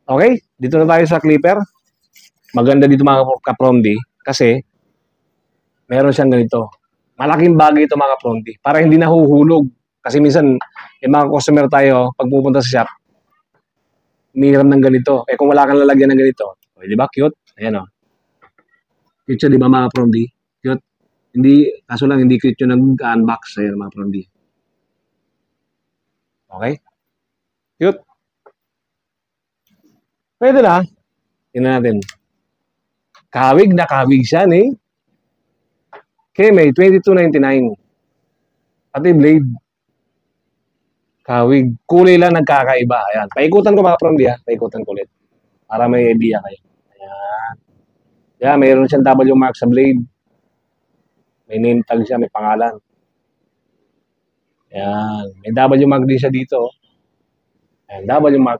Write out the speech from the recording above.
Okay, dito na tayo sa clipper. Maganda dito mga ka-promdi kasi meron siyang ganito. Malaking bagay ito mga ka-promdi para hindi nahuhulog. Kasi minsan, yung mga customer tayo, pag pupunta sa shop, umihiram ng ganito. Eh kung wala kang lalagyan ng ganito, di ba cute? Ayan o. Cute siya, di ba mga ka-promdi? Cute. Hindi, kaso lang hindi cute yung nag-unbox. Ayan mga ka-promdi. Okay? Cute. Pwede na. Tingnan natin. Kawig na kawig siya eh. Keme, 22.99. Pati blade. Kawig. Kulay lang nagkakaiba. Ayan. Paikutan ko mga promdi ha. Paikutan ko ulit. Para may idea kayo. Ayan. Ayan, mayroon siyang W mark sa blade. May name tag siya, may pangalan. Ayan. May W mark din siya dito. Ayan, W mark.